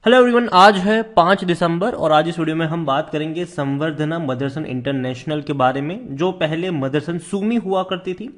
Hello everyone, आज है 5 दिसंबर और आज इस वीडियो में हम बात करेंगे संवर्धना मदरसन इंटरनेशनल के बारे में, जो पहले मदरसन सुमी हुआ करती थी।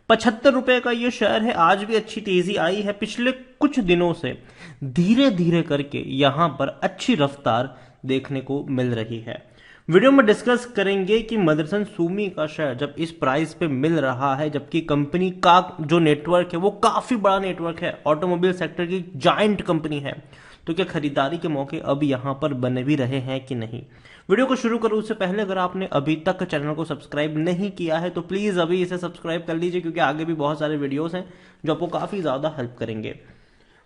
75 रुपए का ये शेयर है। आज भी अच्छी तेजी आई है। पिछले कुछ दिनों से धीरे धीरे करके यहां पर अच्छी रफ्तार देखने को मिल रही है। वीडियो में डिस्कस करेंगे कि मदरसन सुमी का शेयर जब इस प्राइस पे मिल रहा है, जबकि कंपनी का जो नेटवर्क है वो काफी बड़ा नेटवर्क है, ऑटोमोबाइल सेक्टर की जायंट कंपनी है, तो क्या खरीदारी के मौके अब यहां पर बन भी रहे हैं कि नहीं। वीडियो को शुरू करूं उससे पहले अगर आपने अभी तक चैनल को सब्सक्राइब नहीं किया है तो प्लीज अभी इसे सब्सक्राइब कर लीजिए, क्योंकि आगे भी बहुत सारे वीडियोस हैं जो आपको काफी ज्यादा हेल्प करेंगे।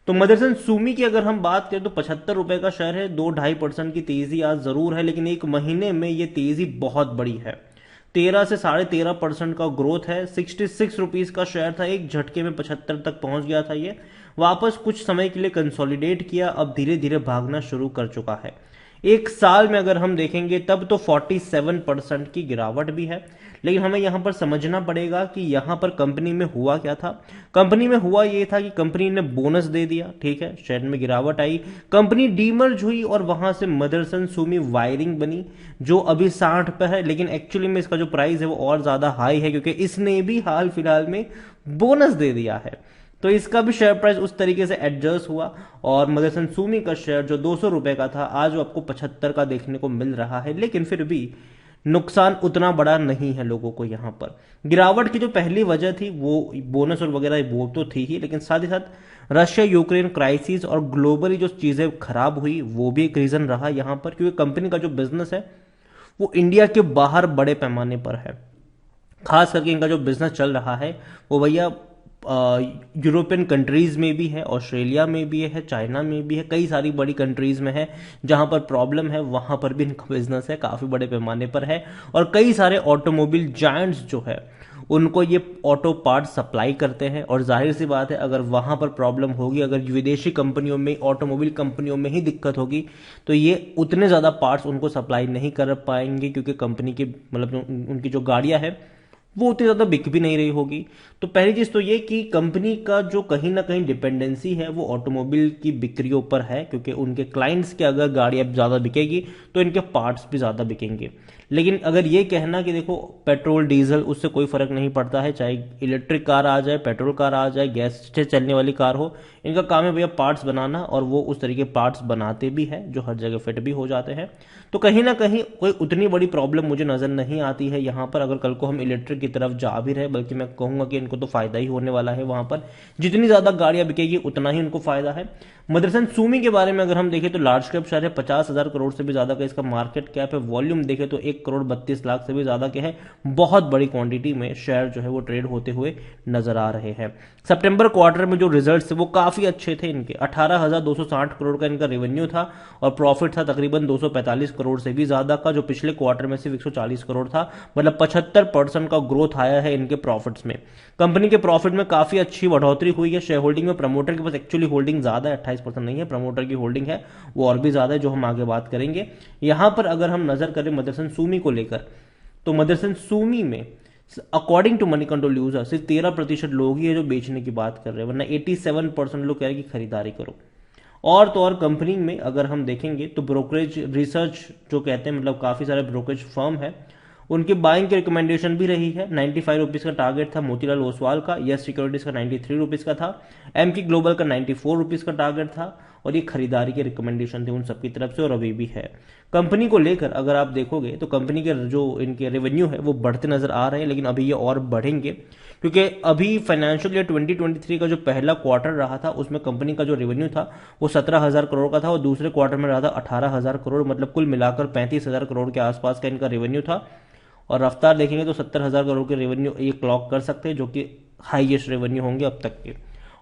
तो मदरसन सुमी की अगर हम बात करें तो 75 रुपए का शेयर है। 2-2.5% की तेजी आज जरूर है, लेकिन एक महीने में ये तेजी बहुत बड़ी है। 13 से 13.5% का ग्रोथ है। 66 रुपीज का शेयर था, एक झटके में 75 तक पहुंच गया था। ये वापस कुछ समय के लिए कंसोलिडेट किया, अब धीरे धीरे भागना शुरू कर चुका है। एक साल में अगर हम देखेंगे तब तो 47% की गिरावट भी है। लेकिन हमें यहां पर समझना पड़ेगा कि यहां पर कंपनी में हुआ क्या था। कंपनी में हुआ ये था कि कंपनी ने बोनस दे दिया, ठीक है, शेयर में गिरावट आई, कंपनी डीमर्ज हुई और वहां से मदरसन सुमी वायरिंग बनी, जो अभी 60 पे है। लेकिन एक्चुअली में इसका जो प्राइस है वो और ज्यादा हाई है, क्योंकि इसने भी हाल फिलहाल में बोनस दे दिया है। तो इसका भी शेयर प्राइस उस तरीके से एडजस्ट हुआ और मदरसन सुमी का शेयर जो 200 रुपए का था आज वो आपको 75 का देखने को मिल रहा है। लेकिन फिर भी नुकसान उतना बड़ा नहीं है लोगों को। यहां पर गिरावट की जो पहली वजह थी वो बोनस और वगैरह वो तो थी ही, लेकिन साथ ही साथ रशिया यूक्रेन क्राइसिस और ग्लोबली जो चीजें खराब हुई वो भी एक रीजन रहा यहां पर, क्योंकि कंपनी का जो बिजनेस है वो इंडिया के बाहर बड़े पैमाने पर है। खास करके इनका जो बिजनेस चल रहा है वो भैया यूरोपियन कंट्रीज में भी है, ऑस्ट्रेलिया में भी है, चाइना में भी है, कई सारी बड़ी कंट्रीज में है। जहां पर प्रॉब्लम है वहां पर भी इनका बिजनेस है, काफी बड़े पैमाने पर है। और कई सारे ऑटोमोबाइल जायंट्स जो है उनको ये ऑटो पार्ट सप्लाई करते हैं। और जाहिर सी बात है अगर वहां पर प्रॉब्लम होगी, अगर विदेशी कंपनियों में, ऑटोमोबाइल कंपनियों में ही दिक्कत होगी, तो ये उतने ज्यादा पार्ट्स उनको सप्लाई नहीं कर पाएंगे, क्योंकि कंपनी की मतलब उनकी जो गाड़ियां है वो उतनी ज्यादा बिक भी नहीं रही होगी। तो पहली चीज तो ये कि कंपनी का जो कहीं ना कहीं डिपेंडेंसी है वो ऑटोमोबाइल की बिक्रियों पर है, क्योंकि उनके क्लाइंट्स की अगर गाड़ी अब ज्यादा बिकेगी तो इनके पार्ट्स भी ज्यादा बिकेंगे। लेकिन अगर ये कहना कि देखो पेट्रोल डीजल उससे कोई फर्क नहीं पड़ता है, चाहे इलेक्ट्रिक कार आ जाए, पेट्रोल कार आ जाए, गैस से चलने वाली कार हो, इनका काम है भैया पार्ट्स बनाना, और वो उस तरीके पार्ट्स बनाते भी है जो हर जगह फिट भी हो जाते हैं। तो कहीं ना कहीं कोई उतनी बड़ी प्रॉब्लम मुझे नजर नहीं आती है यहां पर। अगर कल को हम इलेक्ट्रिक की तरफ जा भी रहे, बल्कि मैं कहूंगा कि इनको तो फायदा ही होने वाला है। वहां पर जितनी ज्यादा गाड़ियां बिकेगी उतना ही उनको फायदा है। मदरसन सुमी के बारे में अगर हम देखें तो लार्ज कैप शेयर है, 50,000 करोड़ से भी ज्यादा का इसका मार्केट कैप है। वॉल्यूम देखें तो 1,32,00,000 से भी ज्यादा के है। बहुत बड़ी क्वांटिटी में शेयर जो है वो ट्रेड होते हुए नजर आ रहे हैं। सितंबर क्वार्टर में जो रिजल्ट्स थे वो काफी अच्छे थे इनके। 18,260 करोड़ का इनका रेवेन्यू था और प्रॉफिट था तकरीबन 245 करोड़ से भी ज्यादा का, जो पिछले क्वार्टर में सिर्फ 140 करोड़ था। मतलब 75% का ग्रोथ आया है इनके प्रॉफिट्स में। कंपनी के प्रॉफिट में काफी अच्छी बढ़ोतरी हुई है। शेयर होल्डिंग में प्रमोटर के पास एक्चुअली होल्डिंग ज्यादा है, 28% नहीं है, प्रमोटर की होल्डिंग है वो और भी ज्यादा है, जो हम आगे बात करेंगे। यहां पर अगर हम नजर करें मदरसन सुमी को लेकर तो मदरसन सुमी में according to Moneycontrol user सिर्फ 13% लोग ही है जो बेचने की बात कर रहे हैं, वरना 87% लोग कह रहे हैं कि खरीदारी करो। और तो और कंपनी में अगर हम देखेंगे तो ब्रोकरेज रिसर्च जो कहते हैं, मतलब काफी सारे ब्रोकरेज फर्म है, उनकी बाइंग की रिकमेंडेशन भी रही है। 95 रुपीज का टारगेट था मोतीलाल ओसवाल का, यस सिक्योरिटीज का 93 रुपीज का था, एम की ग्लोबल का 94 रुपीज का टारगेट था, और ये खरीदारी के रिकमेंडेशन थे उन सबकी तरफ से, और अभी भी है। कंपनी को लेकर अगर आप देखोगे तो कंपनी के जो इनके रेवेन्यू है वो बढ़ते नजर आ रहे हैं, लेकिन अभी ये और बढ़ेंगे, क्योंकि अभी फाइनेंशियल ईयर 2023 का जो पहला क्वार्टर रहा था उसमें कंपनी का जो रेवेन्यू था वो 17,000 करोड़ का था, और दूसरे क्वार्टर में रहा था 18,000 करोड़। मतलब कुल मिलाकर 35,000 करोड़ के आसपास का इनका रेवेन्यू था। और रफ्तार देखेंगे तो 70,000 करोड़ के रेवेन्यू ये क्लॉक कर सकते हैं, जो कि हाईएस्ट रेवेन्यू होंगे अब तक के।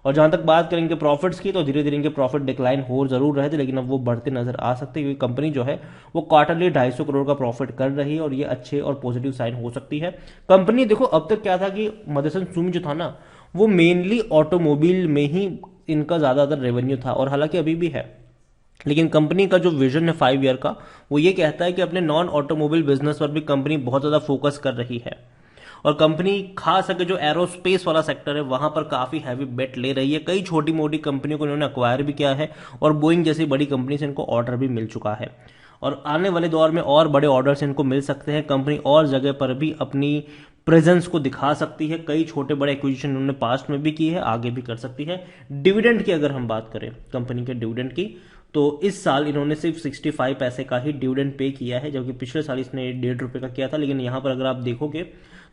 और जहां तक बात करेंगे प्रॉफिट्स की तो धीरे धीरे इनके प्रॉफिट डिक्लाइन हो जरूर रहे थे, लेकिन अब वो बढ़ते नजर आ सकते हैं, क्योंकि कंपनी जो है वो क्वार्टरली 250 करोड़ का प्रॉफिट कर रही है, और ये अच्छे और पॉजिटिव साइन हो सकती है। कंपनी देखो अब तक क्या था कि मदरसन सुमी जो था ना वो मेनली ऑटोमोबाइल में ही इनका ज्यादातर रेवेन्यू था, और हालांकि अभी भी है। लेकिन कंपनी का जो विजन है 5 ईयर का वो ये कहता है कि अपने नॉन ऑटोमोबाइल बिजनेस पर भी कंपनी बहुत ज्यादा फोकस कर रही है। और कंपनी खास करके जो एरोस्पेस वाला सेक्टर है वहां पर काफी हैवी बेट ले रही है। कई छोटी मोटी कंपनियों को इन्होंने अक्वायर भी किया है और बोइंग जैसी बड़ी कंपनी से इनको ऑर्डर भी मिल चुका है और आने वाले दौर में और बड़े ऑर्डर्स इनको मिल सकते हैं। कंपनी और जगह पर भी अपनी प्रेजेंस को दिखा सकती है। कई छोटे बड़े एक्विजिशन उन्होंने पास्ट में भी की है, आगे भी कर सकती है। डिविडेंड की अगर हम बात करें कंपनी के डिविडेंड की, तो इस साल इन्होंने सिर्फ 65 पैसे का ही डिविडेंड पे किया है, जबकि पिछले साल इसने ₹1.5 का किया था। लेकिन यहां पर अगर आप देखोगे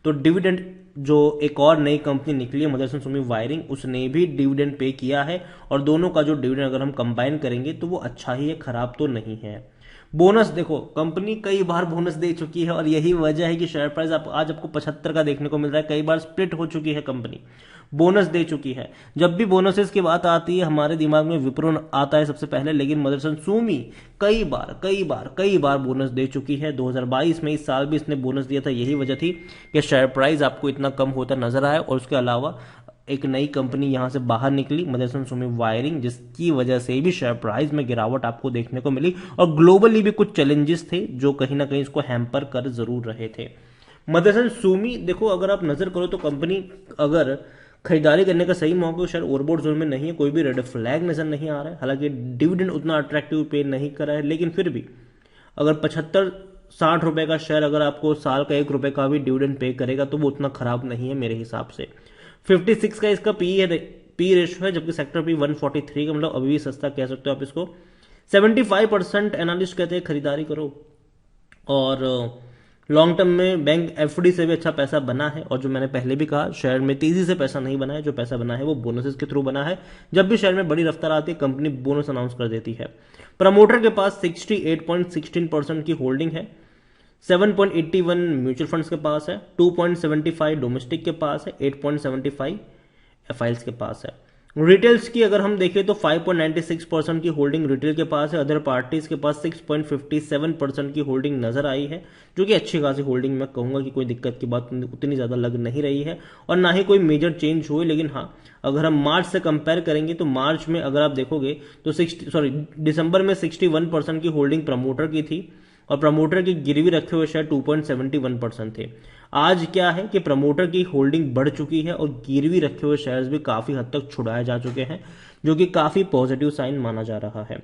तो डिविडेंड जो एक और नई कंपनी निकली है मदरसन सुमी वायरिंग, उसने भी डिविडेंड पे किया है और दोनों का जो डिविडेंड अगर हम कंबाइन करेंगे तो वो अच्छा ही है, खराब तो नहीं है। बोनस देखो, कंपनी कई बार बोनस दे चुकी है और यही वजह है कि शेयर प्राइस आज आपको 75 का देखने को मिल रहा है। कई बार स्प्लिट हो चुकी है कंपनी, बोनस दे चुकी है। जब भी बोनसेस की बात आती है हमारे दिमाग में विप्रो आता है सबसे पहले, लेकिन मदरसन सुमी कई बार बोनस दे चुकी है। 2022 में इस साल भी इसने बोनस दिया था, यही वजह थी कि शेयर प्राइस आपको इतना कम होता नजर आया। और उसके अलावा एक नई कंपनी यहां से बाहर निकली मदरसन सुमी वायरिंग, जिसकी वजह से भी शेयर प्राइस में गिरावट आपको देखने को मिली और ग्लोबली भी कुछ चैलेंजेस थे जो कहीं ना कहीं इसको हैम्पर कर जरूर रहे थे। मदरसन सुमी देखो, अगर आप नजर करो तो कंपनी अगर खरीदारी करने का सही मौका शायद ओवरबोर्ड जोन में नहीं है, कोई भी रेड फ्लैग नजर नहीं आ रहा है। हालांकि डिविडेंड उतना अट्रैक्टिव पे नहीं करा है, लेकिन फिर भी अगर 75-60 रुपए का शेयर अगर आपको साल का ₹1 का भी डिविडेंड पे करेगा तो वो उतना खराब नहीं है मेरे हिसाब से। 56 का इसका पी रेशो है, जबकि सेक्टर पी 143 का, मतलब अभी भी सस्ता कह सकते हो आप इसको। 75% एनालिस्ट कहते हैं खरीदारी करो और लॉन्ग टर्म में बैंक एफडी से भी अच्छा पैसा बना है। और जो मैंने पहले भी कहा, शेयर में तेजी से पैसा नहीं बना है, जो पैसा बना है वो बोनसेस के थ्रू बना है। जब भी शेयर में बड़ी रफ्तार आती है कंपनी बोनस अनाउंस कर देती है। प्रमोटर के पास 68.16% की होल्डिंग है, 7.81 म्यूचुअल फंड्स के पास है, 2.75 डोमेस्टिक के पास है, 8.75 एफआईएल्स के पास है। रिटेल्स की अगर हम देखें तो 5.96% की होल्डिंग रिटेल के पास है। अदर पार्टीज के पास 6.57% की होल्डिंग नजर आई है, जो कि अच्छी खासी होल्डिंग मैं कहूंगा कि कोई दिक्कत की बात उतनी ज्यादा लग नहीं रही है और ना ही कोई मेजर चेंज हुए। लेकिन हाँ, अगर हम मार्च से कंपेयर करेंगे तो मार्च में अगर आप देखोगे तो दिसंबर में 61% की होल्डिंग प्रमोटर की थी और प्रमोटर की गिरवी रखे हुए शेयर 2.71% थे। आज क्या है कि प्रमोटर की होल्डिंग बढ़ चुकी है और गिरवी रखे हुए शेयर्स भी काफी हद तक छुड़ाए जा चुके हैं, जो कि काफी पॉजिटिव साइन माना जा रहा है।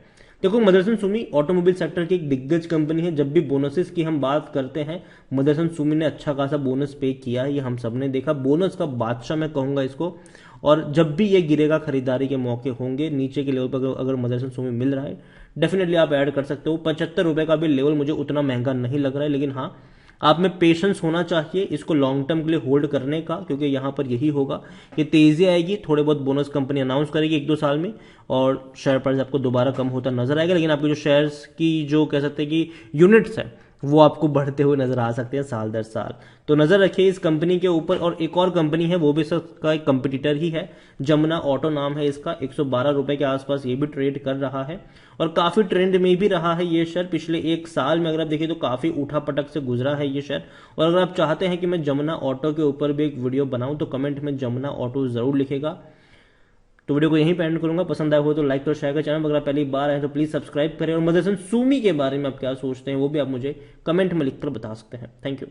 देखो, मदरसन सुमी ऑटोमोबाइल सेक्टर की एक दिग्गज कंपनी है। जब भी बोनसेस की हम बात करते हैं, मदरसन सुमी ने अच्छा खासा बोनस पे किया है, ये हम सबने देखा। बोनस का बादशाह मैं कहूंगा इसको। और जब भी ये गिरेगा, खरीदारी के मौके होंगे नीचे के लेवल पर अगर मदरसन सुमी मिल रहा है, डेफिनेटली आप ऐड कर सकते हो। 75 रुपए का भी लेवल मुझे उतना महंगा नहीं लग रहा है, लेकिन हाँ, आप में पेशेंस होना चाहिए इसको लॉन्ग टर्म के लिए होल्ड करने का, क्योंकि यहां पर यही होगा कि तेजी आएगी, थोड़े बहुत बोनस कंपनी अनाउंस करेगी 1-2 साल में और शेयर प्राइस आपको दोबारा कम होता नजर आएगा। लेकिन आपके जो शेयर्स की जो कह सकते हैं कि यूनिट्स है वो आपको बढ़ते हुए नजर आ सकते हैं साल दर साल। तो नजर रखिए इस कंपनी के ऊपर। और एक और कंपनी है, वो भी इसका एक कंपटीटर ही है, जमुना ऑटो नाम है इसका। 112 रुपए के आसपास ये भी ट्रेड कर रहा है और काफी ट्रेंड में भी रहा है ये शेयर। पिछले एक साल में अगर आप देखिए तो काफी उठा पटक से गुजरा है ये शेयर। और अगर आप चाहते हैं कि मैं जमुना ऑटो के ऊपर भी एक वीडियो बनाऊं तो कमेंट में जमुना ऑटो जरूर लिखेगा। तो वीडियो को यहीं पे एंड करूंगा। पसंद आया हो तो लाइक और शेयर करें। चैनल पर अगर पहली बार आए तो प्लीज सब्सक्राइब करें और मदरसन सुमी के बारे में आप क्या सोचते हैं वो भी आप मुझे कमेंट में लिखकर बता सकते हैं। Thank you.